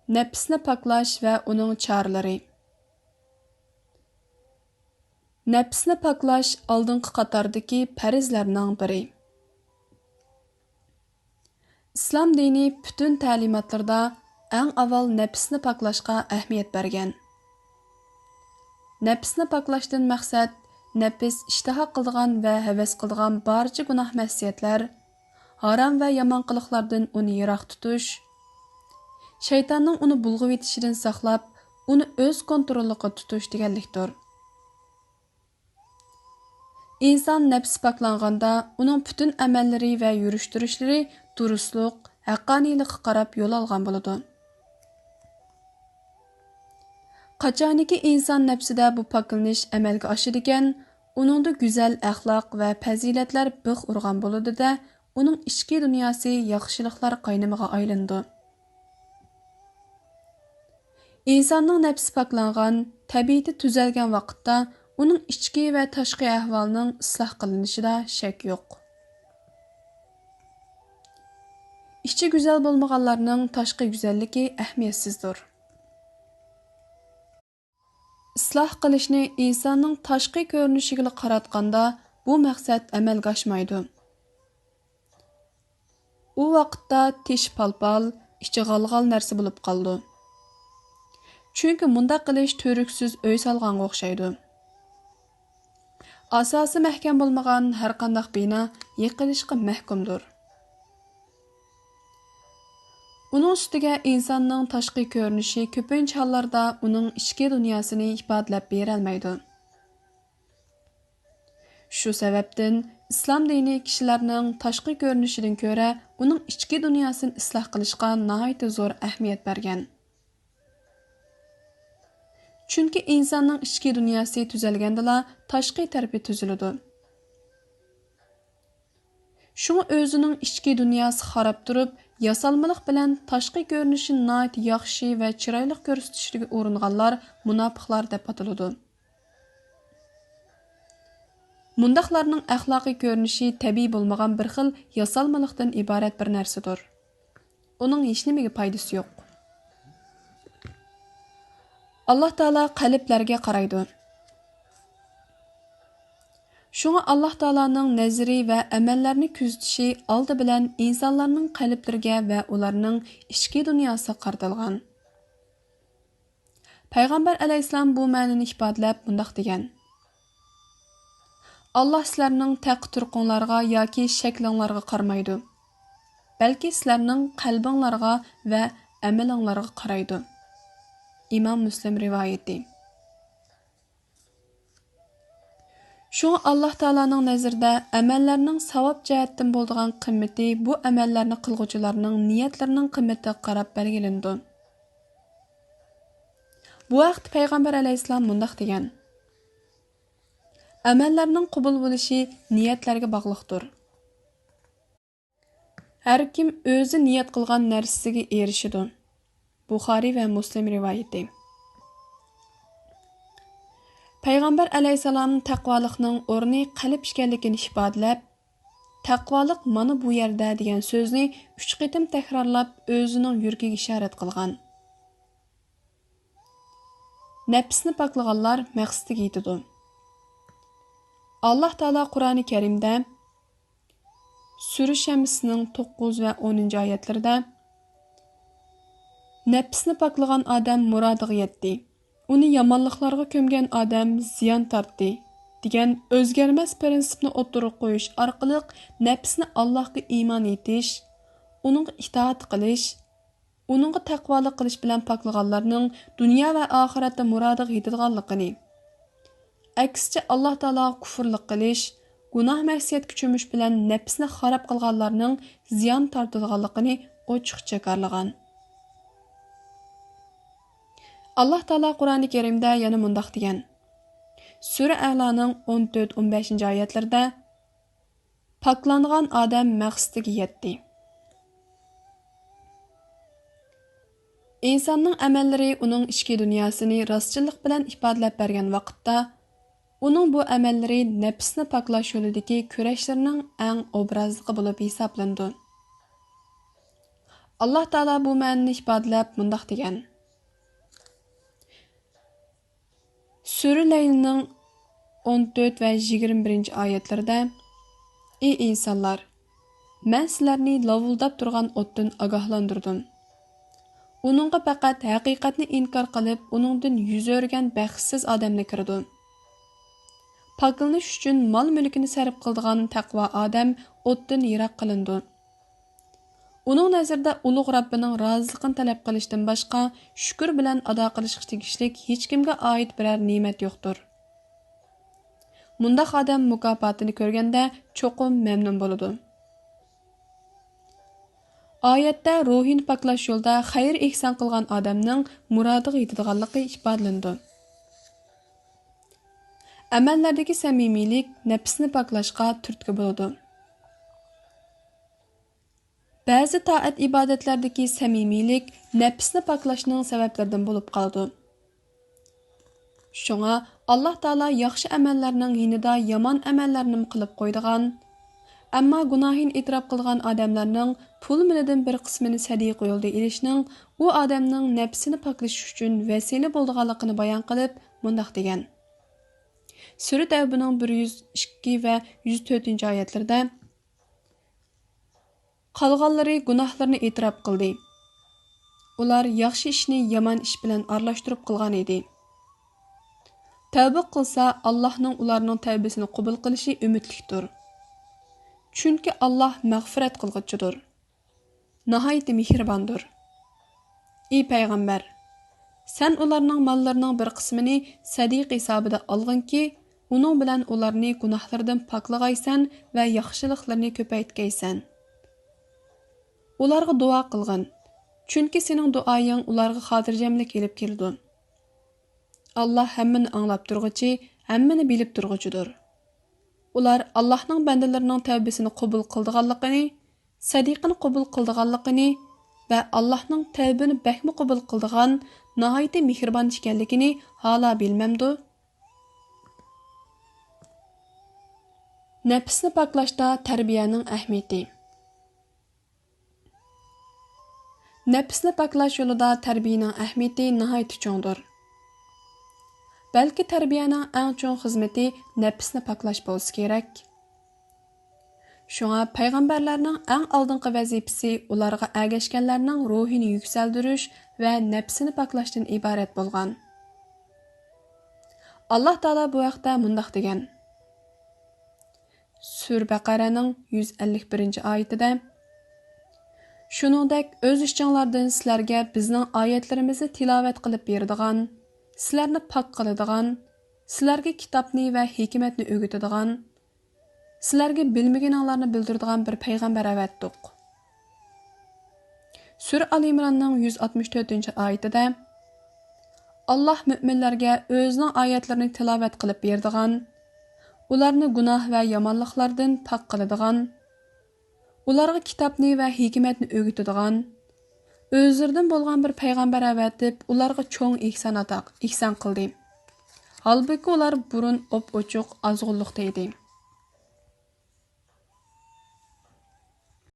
Nəfsni paklash və onun çarları. Nəfsni paklash aldınqı qatardakı fərzlərning biri. İslam dini bütün təlimatlarda ən avval nəfsni paklashqa əhmiyyət bergan. Nəfsni paklashdan məqsəd nəfs iştaha qıldıgan və həvəs qıldıgan barcha günah məsiyətlər, haram və yaman qılıqlardan onu yiroq tutuş, şeytanның onu bulğub etişidən saqlab, onu öz kontrolluğa tutuş deganlikdir. İnsan nəfsi paklanganda, onun bütün əməlləri və yürüş-duruşları durustluq, haqqaniylikqa qarab yol alğan boludu. Qaçaniki insan nəfsida bu paklanish əməlgə aşıdigan, onunda güzel əxlaq və fəzilətlər bığ urğan boludu da, onun içki dünyası yaxşılıqlar qaynamağa aylandı. İnsanның nəfsi paklanğan, təbiəti tüzəlgən vaqtda, onun içki və təşqi əhvalının ıslah qılınışıda şək yox. İçki güzel bolmağanlarının təşqi güzəlliki əhmiyyətsizdir. İslah qilishni insanның təşqi görünüşüyle qaratqanda, bu məqsəd əməlgə aşmaydı. O vaqtda teş palpal, içi qalğal nərsi bulub qaldı. Çünki munda qilish törüksüz öy salğanğa oxşaydı. Asası məhkəm bolmağan hər qandaq bina yıqılışqa məhkumdur. Onun üstüge insanның təşqi görünüşü köpünç hallarda onun içki dünyasını ifadələb berəlməydi. Şu səbəbdən İslam dini kişilərinin təşqi görünüşüdən görə onun içki dünyasını ıslah qilishqa nəhayət zor əhmiyyət bergan. Çünki insanның içki dünyası tüzəlgəndəla təşqi tərəfi tüzülüdü. Şunu özünün içki dünyası xarab durub, yasalmılıq bilən təşqi görünüşü nəhayət yaxşı və çiraylıq göstərişə uğrunğanlar münafıqlar deyə atıldı. Mundaqlarning əxlaqi görünüşü təbii bolmağan bir xil yasalmılıqdan ibarət bir nərsidir. Onun heç niməyə faydası yox. Allah Taala qalblərə qaraydı. Şuna Allah Taala'nın nəzri və əməllərini küzətişi aldı bilən insanların qalblərə və onların içki dünyası qartılğan. Peyğəmbər əleyhissalam bu mənini ifadələb bundaq degan. Allah sizlərinin təq-türqünlərə yoki şəklinglərə qarmaydı. Bəlkə sizlərinin qalbinglərə və əməlinglərə qaraydı. İmam Müslim rivayeti. Şuna Allah Taala'nın nəzərdə əməllərinin savab cəhətdən bolduğan qiyməti bu əməllərini qılğucularının niyyətlərinin qiymətinə qarab belgilindi. Bu vaxt Peyğəmbər əleyhissalam bundaq degan. Əməllərinin qəbul bolışı niyyətlərə bağlıqdır. Hər kim özü niyyət qılğan nərsəyə erişidi. Buxari və Müslim rivayeti. Peyğəmbər əleyhissalam təqvalıqның orni qalb işkənligini ifadələb, təqvalıq mana bu yerdə degan sözünü 3 qitim təkrarlab özünün yürəgiga işarət qılğan. Nəfsni paklığanlar məqsədiga yetidi. Allah Taala Qur'oni Kərimdə Sürə Şəmsning 9 və 10 ayətlərdə Nəfsni paklagan adam muradıga yetdi. Onu yamanlıqlarga kömgən adam ziyan tartdı. Degan özgərməz prinsipni o'ttirib qo'yish orqali nəfsni Allohga iymon etish, uningga itoat qilish, uningga taqvolik qilish bilan paklaganlarning dunyo va oxiratda murodiga yetadiganligini, aksicha Alloh taolo kufrlik qilish, gunoh ma'siyatga cho'mish bilan nafsni xarob qilganlarning ziyon tortadiganligini ochiqcha qarlagan. Allah Taala Qur'oni Kərimdə yana mundaq degan. Sura A'laning 14-15 oyatlarida paklanğan adam məqsədiga yetdi. İnsanның əməlləri onun içki dünyasını rastçılıq bilan ifadələb bergan vaqtda, onun bu əməlləri nəfsini paklaş yolidagi kurashlarning eng obrazligi bo'lib hisoblanadi. Allah Taala bu ma'noni ifodalab mundaq degan. Sura Laylining 14 va 21 oyatlarida: Ey insonlar, men sizlarni lavuldab turgan o'tdan ogohlantirdim. Uningga faqat haqiqatni inkor qilib, uningdan yuz o'rgan baxtsiz odamni kirdi. Paklanish uchun mol-mulkini sarf qiladigan taqvo odam o'tdan yiroq qilindi. Uning nazarida ulug' Robbining roziligini talab qilishdan boshqa shukr bilan ado qilishga tegishlik hech kimga oid biror ne'mat yo'qdir. Mundaq odam mukofotini ko'rganda cho'qim mamnun bo'ladi. Oyatda ruhini paklash yo'lda xayr ehson qilgan odamning murodiga yetadiganligi ifodalandi. Amallardagi samimiylik nafsni paklashga turtki bo'ladi. Ba'zi taat ibodatlardagi samimiylik nafsni paklashning sabablaridan bo'lib qoladi. Shunga Alloh taolo yaxshi amallarning yanida yomon amallarni qilib qo'ydigan, ammo gunohin e'tirof qilgan odamlarning pul milidan bir qismini sadiqa yo'lda ilishning u odamning nafsini paklash uchun vasila bo'lganligini bayon qilib, mundaq degan. Sura Tavbaning 102 va 104-oyatlarda: Qolganlari gunohlarini e'tirof qildi. Ular yaxshi ishni yomon ish bilan aralashtirib qilgan edi. Tavba qilsa, Allohning ularning tavbasini qabul qilishi umidlikdir. Chunki Alloh mag'firat qilg'uchidir. Nihoyat mehribondir. Ey payg'ambar, sen ularning mollarining bir qismini sadiq hisobida olginki, uning bilan ularni gunohlardan poklag'aysan va yaxshiliklarni ko'paytgaysan. Ularga duo qilgin, chunki sening duoying ularga xotirjamlik kelib keldi. Allah hammani anglab turg'uchi, hammani bilib turg'uchidir. Ular Allohning bandalarining tavbasini qabul qildiganligini, sadiqini qabul qildiganligini va Allohning tavbani bakmi qabul qildigan nihoyat mehribon ekanligini hala bilmamdi. Nafsni paklashda tarbiyaning ahamiyati. Nafsni paklash yo'lida tarbiyaning ahamiyati nihoyat cho'ngdir. Balki tarbiyaning eng cho'ng xizmati nafsni paklash bo'lsa kerak. Shunga payg'ambarlarning eng oldingi vazifasi ularga ergashganlarning ruhini yuksaltirish va nafsini paklashdan iborat bo'lgan. Alloh taolo bu vaqtda mundaq degan. Sur Baqaraning 151-oyatida: Shuningdek, o'z ishinglardan sizlarga bizning oyatlarimizni tilovat qilib beradigan, sizlarni pok qiladigan, sizlarga kitobni va hikmatni o'rgatadigan, sizlarga bilmaganinglarni bildiradigan bir payg'ambar avatdik. Sur Al-Imronning 164-oyatida: Alloh mu'minlarga o'zining oyatlarini tilovat qilib beradigan, ularni gunoh va yomonliklardan pok qiladigan, ularga kitobni va hikmatni o'rgatadigan, o'zlaridan bo'lgan bir payg'ambar avatib, ularga cho'ng ihson qildi. Halbuki ular burun op-ochiq azg'unliqda edi.